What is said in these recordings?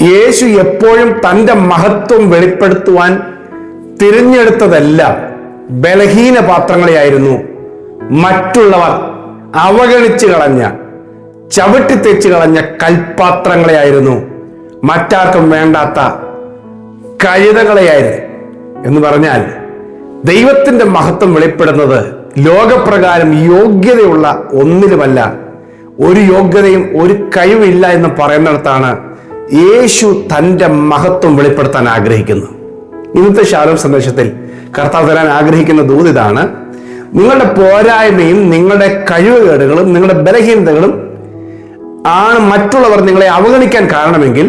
യേശു എപ്പോഴും തൻ്റെ മഹത്വം വെളിപ്പെടുത്തുവാൻ തിരഞ്ഞെടുത്തതെല്ലാം ബലഹീന പാത്രങ്ങളെയായിരുന്നു. മറ്റുള്ളവർ അവഗണിച്ചു കളഞ്ഞ, ചവിട്ടിത്തേച്ച് കളഞ്ഞ കൽപാത്രങ്ങളെയായിരുന്നു. മറ്റാർക്കും വേണ്ടാത്ത കഴുതകളെയായിരുന്നു. എന്ന് പറഞ്ഞാൽ ദൈവത്തിൻ്റെ മഹത്വം വെളിപ്പെടുന്നത് ലോകപ്രകാരം യോഗ്യതയുള്ള ഒന്നിലുമല്ല. ഒരു യോഗ്യതയും ഒരു കഴിവില്ല എന്ന് പറയുന്നിടത്താണ് യേശു തൻ്റെ മഹത്വം വെളിപ്പെടുത്താൻ ആഗ്രഹിക്കുന്നു. ഇന്നത്തെ ശാലോം സന്ദേശത്തിൽ കർത്താവ് തരാൻ ആഗ്രഹിക്കുന്ന ദൂത് ഇതാണ്: നിങ്ങളുടെ പോരായ്മയും നിങ്ങളുടെ കഴിവുകേടുകളും നിങ്ങളുടെ ബലഹീനതകളും ആണ് മറ്റുള്ളവർ നിങ്ങളെ അവഗണിക്കാൻ കാരണമെങ്കിൽ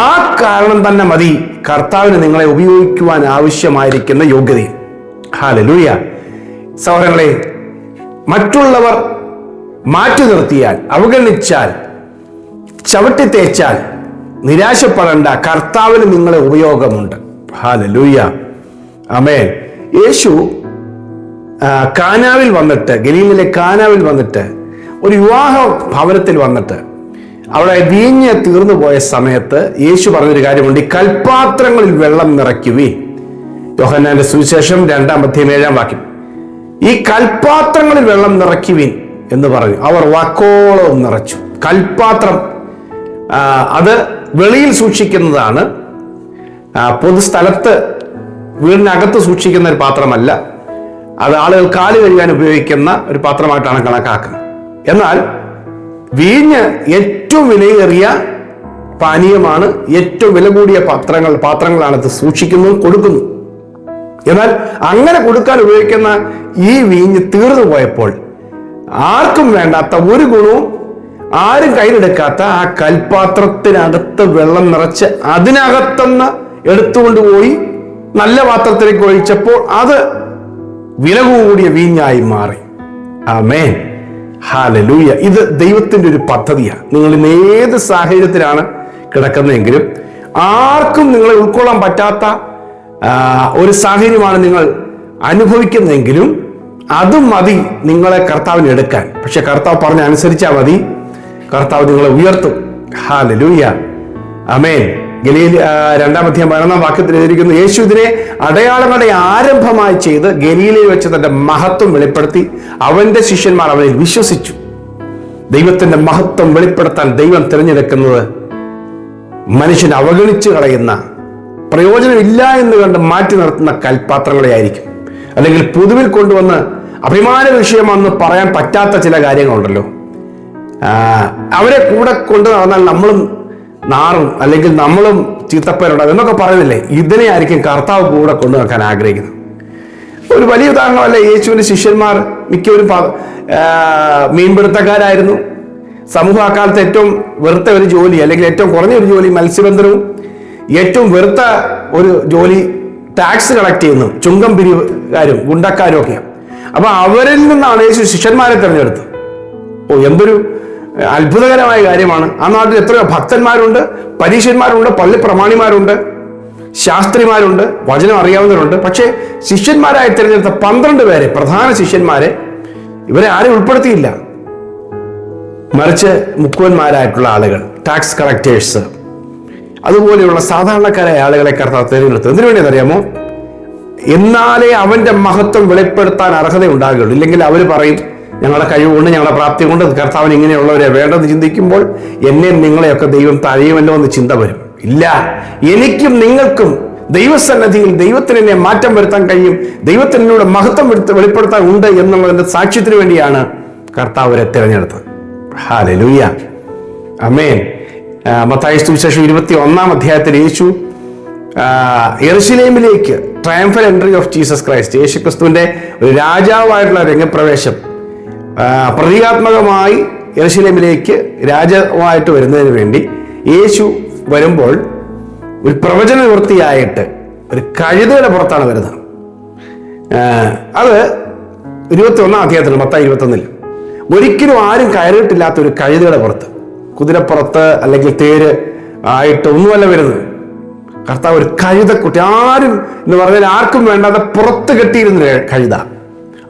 ആ കാരണം തന്നെ മതി കർത്താവിന് നിങ്ങളെ ഉപയോഗിക്കുവാൻ ആവശ്യമായിരിക്കുന്ന യോഗ്യതയും. ഹല്ലേലൂയ. സഹോദരങ്ങളെ, മറ്റുള്ളവർ മാറ്റി നിർത്തിയാൽ, അവഗണിച്ചാൽ, ചവിട്ടിത്തേച്ചാൽ നിരാശപ്പെടേണ്ട. കർത്താവിന് നിങ്ങളെ ഉപയോഗമുണ്ട്. ഹല്ലേലൂയ. ആമേൻ. യേശു കാനാവിൽ വന്നിട്ട്, ഗലീലിലെ കാനാവിൽ വന്നിട്ട്, ഒരു വിവാഹ ഭവനത്തിൽ വന്നിട്ട് അവിടെ വീഞ്ഞ് തീർന്നു പോയ സമയത്ത് യേശു പറഞ്ഞൊരു കാര്യമുണ്ട്: ഈ കൽപാത്രങ്ങളിൽ വെള്ളം നിറയ്ക്കുവീൻ. യോഹന്നാന്റെ സുവിശേഷം 2:7 ഈ കൽപാത്രങ്ങളിൽ വെള്ളം നിറയ്ക്കുവീൻ എന്ന് പറഞ്ഞു. അവർ വാക്കോളം നിറച്ചു. കൽപാത്രം അത് വെളിയിൽ സൂക്ഷിക്കുന്നതാണ്, പൊതുസ്ഥലത്ത് വീടിനകത്ത് സൂക്ഷിക്കുന്ന ഒരു പാത്രമല്ല. അത് ആളുകൾ കാല് കഴുകാൻ ഉപയോഗിക്കുന്ന ഒരു പാത്രമായിട്ടാണ് കണക്കാക്കുന്നത്. എന്നാൽ വീഞ്ഞ് ഏറ്റവും വിലയേറിയ പാനീയമാണ്. ഏറ്റവും വില കൂടിയ പാത്രങ്ങളാണ് അത് സൂക്ഷിക്കുന്നതും കൊടുക്കുന്നു. എന്നാൽ അങ്ങനെ കൊടുക്കാൻ ഉപയോഗിക്കുന്ന ഈ വീഞ്ഞ് തീർന്നു പോയപ്പോൾ ആർക്കും വേണ്ടാത്ത, ഒരു ഗുണവും ആരും കയ്യിലെടുക്കാത്ത ആ കൽപാത്രത്തിനകത്ത് വെള്ളം നിറച്ച് അതിനകത്തുനിന്ന് എടുത്തുകൊണ്ടുപോയി നല്ല പാത്രത്തിലേക്ക് ഒഴിച്ചപ്പോൾ അത് വില കൂടിയ വീഞ്ഞായി മാറി. ആമേൻ. ഹല്ലേലൂയ. ഇത് ദൈവത്തിൻ്റെ ഒരു പദ്ധതിയാണ്. നിങ്ങൾ ഇന്ന് ഏത് സാഹചര്യത്തിലാണ് കിടക്കുന്നതെങ്കിലും, ആർക്കും നിങ്ങളെ ഉൾക്കൊള്ളാൻ പറ്റാത്ത ഒരു സാഹചര്യമാണ് നിങ്ങൾ അനുഭവിക്കുന്നതെങ്കിലും, അതും മതി നിങ്ങളെ കർത്താവിന് എടുക്കാൻ. പക്ഷെ കർത്താവ് പറഞ്ഞ അനുസരിച്ചാൽ മതി, കർത്താവ് നിങ്ങളെ ഉയർത്തും. ഹല്ലേലൂയ. ആമേൻ. ഗലീല 2:11 എഴുതിയിരിക്കുന്നു: യേശു ഇതിനെ അടയാളങ്ങളുടെ ആരംഭമായി ചെയ്ത് ഗലീലയിൽ വെച്ച് തന്റെ മഹത്വം വെളിപ്പെടുത്തി. അവന്റെ ശിഷ്യന്മാർ അവനിൽ വിശ്വസിച്ചു. ദൈവത്തിന്റെ മഹത്വം വെളിപ്പെടുത്താൻ ദൈവം തിരഞ്ഞെടുക്കുന്നത് മനുഷ്യൻ അവഗണിച്ചു കളയുന്ന, പ്രയോജനമില്ല എന്ന് കണ്ട് മാറ്റി നിർത്തുന്ന കൽപാത്രങ്ങളെ ആയിരിക്കും. അല്ലെങ്കിൽ പൊതുവിൽ കൊണ്ടുവന്ന് അഭിമാന വിഷയമെന്ന് പറയാൻ പറ്റാത്ത ചില കാര്യങ്ങളുണ്ടല്ലോ, അവരെ കൂടെ കൊണ്ടു നടന്നാൽ നമ്മളും നാറും, അല്ലെങ്കിൽ നമ്മളും ചീത്തപ്പേരുണ്ടാകും എന്നൊക്കെ പറയുന്നില്ലേ. ഇതിനെ ആയിരിക്കും കർത്താവ് കൂടെ കൊണ്ടു നടക്കാൻ ആഗ്രഹിക്കുന്നത്. ഒരു വലിയ ഉദാഹരണമല്ല, യേശുവിന്റെ ശിഷ്യന്മാർ മിക്കവരും മീൻപിടുത്തക്കാരായിരുന്നു. സമൂഹ അക്കാലത്ത് ഏറ്റവും വെറുത്ത ഒരു ജോലി, അല്ലെങ്കിൽ ഏറ്റവും കുറഞ്ഞ ഒരു ജോലി മത്സ്യബന്ധനവും, ഏറ്റവും വെറുത്ത ഒരു ജോലി ടാക്സ് കളക്ട് ചെയ്യുന്നു, ചുങ്കം പിരിവുകാരും ഗുണ്ടക്കാരും ഒക്കെയാണ്. അപ്പൊ അവരിൽ നിന്നാണ് യേശു ശിഷ്യന്മാരെ തിരഞ്ഞെടുത്തത്. എന്തൊരു അത്ഭുതകരമായ കാര്യമാണ്. ആ നാട്ടിൽ എത്രയോ ഭക്തന്മാരുണ്ട്, പരീക്ഷന്മാരുണ്ട്, പള്ളി പ്രമാണിമാരുണ്ട്, ശാസ്ത്രിമാരുണ്ട്, വചനം അറിയാവുന്നവരുണ്ട്. പക്ഷേ ശിഷ്യന്മാരായി തിരഞ്ഞെടുത്ത 12 പേരെ, പ്രധാന ശിഷ്യന്മാരെ, ഇവരെ ആരും ഉൾപ്പെടുത്തിയില്ല. മറിച്ച് മുക്കുവന്മാരായിട്ടുള്ള ആളുകൾ, ടാക്സ് കളക്ടേഴ്സ്, അതുപോലെയുള്ള സാധാരണക്കാരായ ആളുകളെ കർത്താവ് തിരഞ്ഞെടുത്തു. എന്തിനു വേണ്ടിയെന്നറിയാമോ? എന്നാലേ അവന്റെ മഹത്വം വെളിപ്പെടുത്താൻ അർഹത ഉണ്ടാകുകയുള്ളൂ. ഇല്ലെങ്കിൽ അവർ പറയും, ഞങ്ങളുടെ കഴിവുകൊണ്ട്, ഞങ്ങളുടെ പ്രാപ്തി കൊണ്ട് കർത്താവിന് ഇങ്ങനെയുള്ളവരെ വേണ്ടെന്ന് ചിന്തിക്കുമ്പോൾ എന്നെയും നിങ്ങളെയൊക്കെ ദൈവം തഴയുമല്ലോ എന്ന് ചിന്ത വരും. ഇല്ല, എനിക്കും നിങ്ങൾക്കും ദൈവസന്നിധിയിൽ ദൈവത്തിന് എന്നെ മാറ്റം വരുത്താൻ കഴിയും, ദൈവത്തിനോട് മഹത്വം വെളിപ്പെടുത്താൻ ഉണ്ട് എന്നുള്ളതിന്റെ സാക്ഷ്യത്തിന് വേണ്ടിയാണ് കർത്താവ് അവരെ തിരഞ്ഞെടുത്തത്. ഹല്ലേലൂയ. ആമേൻ. മത്തായി സുവിശേഷം 21 യേശു യെരുശലേമിലേക്ക്, triumphal entry of Jesus Christ, Yeshu ക്രിസ്തുവിന്റെ ഒരു രാജാവായിട്ടുള്ള രംഗപ്രവേശം, പ്രതീകാത്മകമായി യെരുശലേമിലേക്ക് രാജാവായിട്ട് വരുന്നതിന് വേണ്ടി യേശു വരുമ്പോൾ ഒരു പ്രവചന നിവൃത്തിയായിട്ട് ഒരു കഴുതയുടെ പുറത്താണ് വരുന്നത്. അത് 21 മത്തായി 21 ഒരിക്കലും ആരും കയറിയിട്ടില്ലാത്ത ഒരു കഴുതയുടെ പുറത്ത്, കുതിരപ്പുറത്ത് അല്ലെങ്കിൽ തേര് ആയിട്ട് ഒന്നുമല്ല വരുന്നത്. കർത്താവ് ഒരു കഴുതക്കുട്ടി, ആരും എന്ന് പറഞ്ഞാൽ ആർക്കും വേണ്ടാതെ പുറത്ത് കെട്ടിയിരുന്ന കഴുത.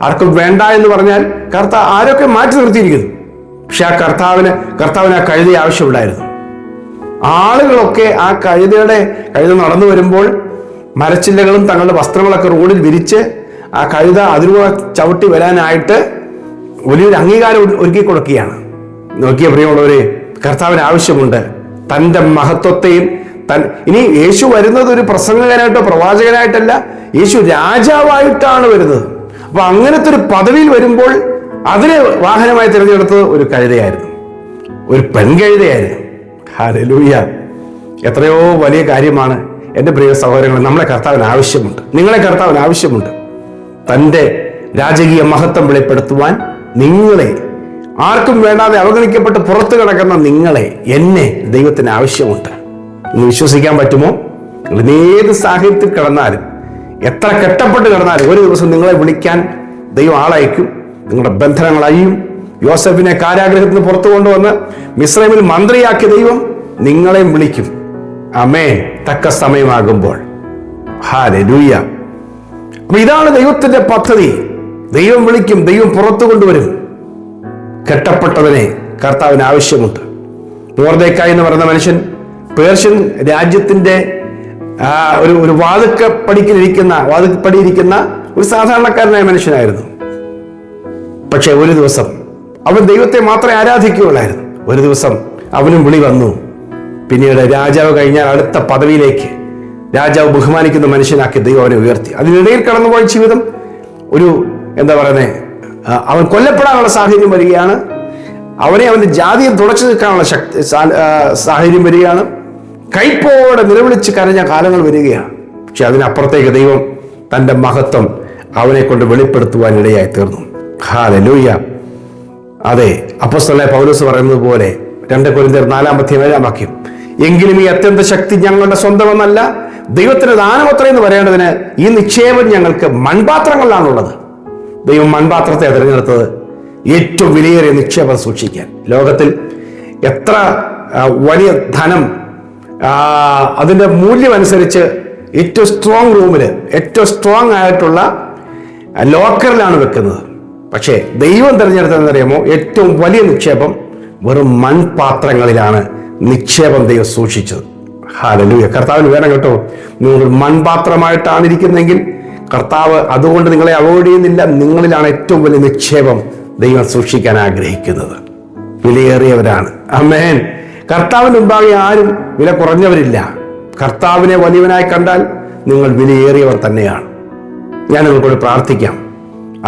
ആർക്കും വേണ്ട എന്ന് പറഞ്ഞാൽ കർത്താവ് ആരൊക്കെ മാറ്റി നിർത്തിയിരിക്കുന്നു. പക്ഷെ ആ കർത്താവിന് ആ കഴുതയെ ആവശ്യമുണ്ടായിരുന്നു. ആളുകളൊക്കെ ആ കഴുത നടന്നു വരുമ്പോൾ മരച്ചില്ലകളും തങ്ങളുടെ വസ്ത്രങ്ങളൊക്കെ റോഡിൽ വിരിച്ച് ആ കഴുത അതിലൂടെ ചവിട്ടി വരാനായിട്ട് വലിയൊരു അംഗീകാരം ഒരുക്കി കൊടുക്കുകയാണ്. നോക്കിയ പ്രിയമുള്ളവരെ, കർത്താവിന് ആവശ്യമുണ്ട് തൻ്റെ മഹത്വത്തെയും ഇനി യേശു വരുന്നത് ഒരു പ്രസംഗകനായിട്ടോ പ്രവാചകനായിട്ടല്ല, യേശു രാജാവായിട്ടാണ് വരുന്നത്. അപ്പൊ അങ്ങനത്തെ ഒരു പദവിയിൽ വരുമ്പോൾ അതിനെ വാഹനമായി തിരഞ്ഞെടുത്തത് ഒരു കഴുതയായിരുന്നു, ഒരു പെൺകഴുതയായിരുന്നു. ഹല്ലേലൂയ! എത്രയോ വലിയ കാര്യമാണ് എൻ്റെ പ്രിയ സഹോദരങ്ങളെ. നമ്മളെ കർത്താവിന് ആവശ്യമുണ്ട്, നിങ്ങളെ കർത്താവിന് ആവശ്യമുണ്ട്. തൻ്റെ രാജകീയ മഹത്വം വെളിപ്പെടുത്തുവാൻ നിങ്ങളെ, ആർക്കും വേണ്ടാതെ അവഗണിക്കപ്പെട്ട് പുറത്തു കിടക്കുന്ന നിങ്ങളെ, എന്നെ ദൈവത്തിന് ആവശ്യമുണ്ട്. നിങ്ങൾ വിശ്വസിക്കാൻ പറ്റുമോ? നിങ്ങൾ ഏത് സാഹചര്യത്തിൽ കിടന്നാലും, എത്ര കെട്ടപ്പെട്ട് കിടന്നാലും, ഒരു ദിവസം നിങ്ങളെ വിളിക്കാൻ ദൈവം ആളയക്കും. നിങ്ങളുടെ ബന്ധനങ്ങൾ അഴിയും. യോസഫിനെ കാരാഗ്രഹത്തിൽ നിന്ന് പുറത്തു കൊണ്ടുവന്ന് മിസ്രൈമിൽ മന്ത്രിയാക്കിയ ദൈവം നിങ്ങളെയും വിളിക്കും. ആമേൻ. തക്ക സമയമാകുമ്പോൾ. ഹല്ലേലൂയ! അപ്പൊ ഇതാണ് ദൈവത്തിന്റെ പദ്ധതി. ദൈവം വിളിക്കും, ദൈവം പുറത്തു കൊണ്ടുവരും. കെട്ടപ്പെട്ടവനെ കർത്താവിന് ആവശ്യമുണ്ട്. മൊർദെഖായി എന്ന് പറയുന്ന മനുഷ്യൻ പേർഷ്യൻ രാജ്യത്തിന്റെ ഒരു വാതിൽപ്പടിയിരിക്കുന്ന ഒരു സാധാരണക്കാരനായ മനുഷ്യനായിരുന്നു. പക്ഷെ ഒരു ദിവസം അവൻ ദൈവത്തെ മാത്രമേ ആരാധിക്കുകയുള്ളായിരുന്നു. ഒരു ദിവസം അവനും വിളി വന്നു. പിന്നീട് രാജാവ് കഴിഞ്ഞാൽ അടുത്ത പദവിയിലേക്ക് രാജാവ് ബഹുമാനിക്കുന്ന മനുഷ്യനാക്കി ദൈവം അവനെ ഉയർത്തി. അതിനിടയിൽ കടന്നുപോയ ജീവിതം ഒരു അവൻ കൊല്ലപ്പെടാനുള്ള സാഹചര്യം വരികയാണ്. അവന്റെ ജാതിയെ തുടച്ചു നിൽക്കാനുള്ള സാഹചര്യം വരികയാണ്. കൈപ്പോടെ നിലവിളിച്ച് കരഞ്ഞ കാലങ്ങൾ വരികയാണ്. പക്ഷെ അതിനപ്പുറത്തേക്ക് ദൈവം തൻ്റെ മഹത്വം അവനെ കൊണ്ട് വെളിപ്പെടുത്തുവാൻ ഇടയായി തീർന്നു. ഹല്ലേലൂയ! അതെ, അപ്പോസ്തലനായ പൗലോസ് പറയുന്നത് പോലെ 2 കൊരിന്ത്യർ 4:7 എങ്കിലും ഈ അത്യന്ത ശക്തി ഞങ്ങളുടെ സ്വന്തമെന്നല്ല, ദൈവത്തിന് ദാനമത്രേ എന്ന് പറയേണ്ടതിന് ഈ നിക്ഷേപം ഞങ്ങൾക്ക് മൺപാത്രങ്ങളിലാണുള്ളത്. ദൈവം മൺപാത്രത്തെ തിരഞ്ഞെടുത്തത് ഏറ്റവും വിലയേറിയ നിക്ഷേപം സൂക്ഷിക്കാൻ. ലോകത്തിൽ എത്ര വലിയ ധനം അതിൻ്റെ മൂല്യം അനുസരിച്ച് ഏറ്റവും സ്ട്രോങ് റൂമിൽ, ഏറ്റവും സ്ട്രോങ് ആയിട്ടുള്ള ലോക്കറിലാണ് വെക്കുന്നത്. പക്ഷേ ദൈവം തിരഞ്ഞെടുത്തതെന്നറിയാമോ? ഏറ്റവും വലിയ നിക്ഷേപം വെറും മൺപാത്രങ്ങളിലാണ് നിക്ഷേപം ദൈവം സൂക്ഷിച്ചത്. ഹല്ലേലൂയ! കർത്താവിന് വേണം കേട്ടോ. നിങ്ങൾ മൺപാത്രമായിട്ടാണ് ഇരിക്കുന്നതെങ്കിൽ കർത്താവ് അതുകൊണ്ട് നിങ്ങളെ അവോയ്ഡ് ചെയ്യുന്നില്ല. നിങ്ങളിലാണ് ഏറ്റവും വലിയ നിക്ഷേപം ദൈവം സൂക്ഷിക്കാൻ ആഗ്രഹിക്കുന്നത്. വിലയേറിയവരാണ്. ആമേൻ. കർത്താവിന് മുമ്പാകെ ആരും വില കുറഞ്ഞവരില്ല. കർത്താവിനെ വലിയവനായി കണ്ടാൽ നിങ്ങൾ വിലയേറിയവർ തന്നെയാണ്. ഞാൻ നിങ്ങൾക്കൂടി പ്രാർത്ഥിക്കാം.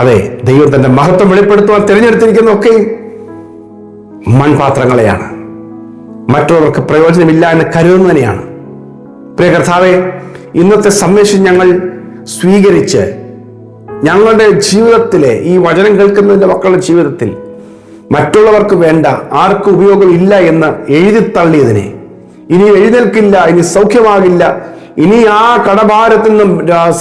അതെ, ദൈവം തന്റെ മഹത്വം വെളിപ്പെടുത്തുവാൻ തിരഞ്ഞെടുത്തിരിക്കുന്നതൊക്കെയും മൺപാത്രങ്ങളെയാണ്, മറ്റുള്ളവർക്ക് പ്രയോജനമില്ല എന്ന് കരുതുന്നതിനെയാണ്. പ്രിയ കർത്താവേ, ഇന്നത്തെ സന്ദേശം ഞങ്ങൾ സ്വീകരിച്ച് ഞങ്ങളുടെ ജീവിതത്തിലെ ഈ വചനം കേൾക്കുന്നതിൻ്റെ മക്കളുടെ ജീവിതത്തിൽ മറ്റുള്ളവർക്ക് വേണ്ട, ആർക്കും ഉപയോഗമില്ല എന്ന് എഴുതിത്തള്ളിയതിനെ, ഇനി എഴുന്നേൽക്കില്ല, ഇനി സൗഖ്യമാകില്ല, ഇനി ആ കടഭാരത്തിൽ നിന്നും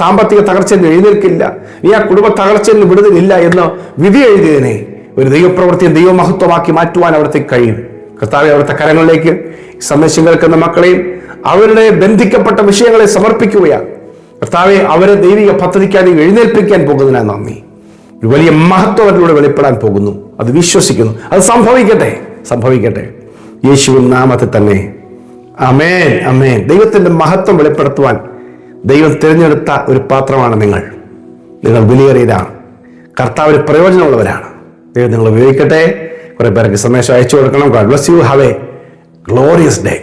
സാമ്പത്തിക തകർച്ചയിൽ നിന്ന് എഴുന്നേൽക്കില്ല, ഇനി ആ കുടുംബ തകർച്ചയിൽ നിന്ന് വിടുതലില്ല എന്ന് വിധി എഴുതിയതിനെ ഒരു ദൈവപ്രവൃത്തിയെ ദൈവമഹത്വമാക്കി മാറ്റുവാൻ അവിടുത്തെ കഴിയും. കർത്താവെ, അവിടുത്തെ കരങ്ങളിലേക്ക് സന്ദേശം കേൾക്കുന്ന മക്കളെയും അവരുടെ ബന്ധിക്കപ്പെട്ട വിഷയങ്ങളെ സമർപ്പിക്കുകയാണ്. കർത്താവെ, അവരെ ദൈവിക പദ്ധതിക്കാതെ എഴുന്നേൽപ്പിക്കാൻ പോകുന്നതിനാ നന്ദി. ഒരു വലിയ മഹത്വം അവരിലൂടെ വെളിപ്പെടാൻ പോകുന്നു. അത് വിശ്വസിക്കുന്നു. അത് സംഭവിക്കട്ടെ യേശുവിൻ നാമത്തിൽ തന്നെ. ആമേൻ, ആമേൻ. ദൈവത്തിന്റെ മഹത്വം വെളിപ്പെടുത്തുവാൻ ദൈവം തിരഞ്ഞെടുത്ത ഒരു പാത്രമാണ് നിങ്ങൾ. വിലയേറിയതാണ്. കർത്താവിന് പ്രയോജനമുള്ളവരാണ്. ദൈവം നിങ്ങൾ ഉപയോഗിക്കട്ടെ. കുറെ പേർക്ക് സന്ദേശം അയച്ചു കൊടുക്കണം. God bless you. Have a glorious day.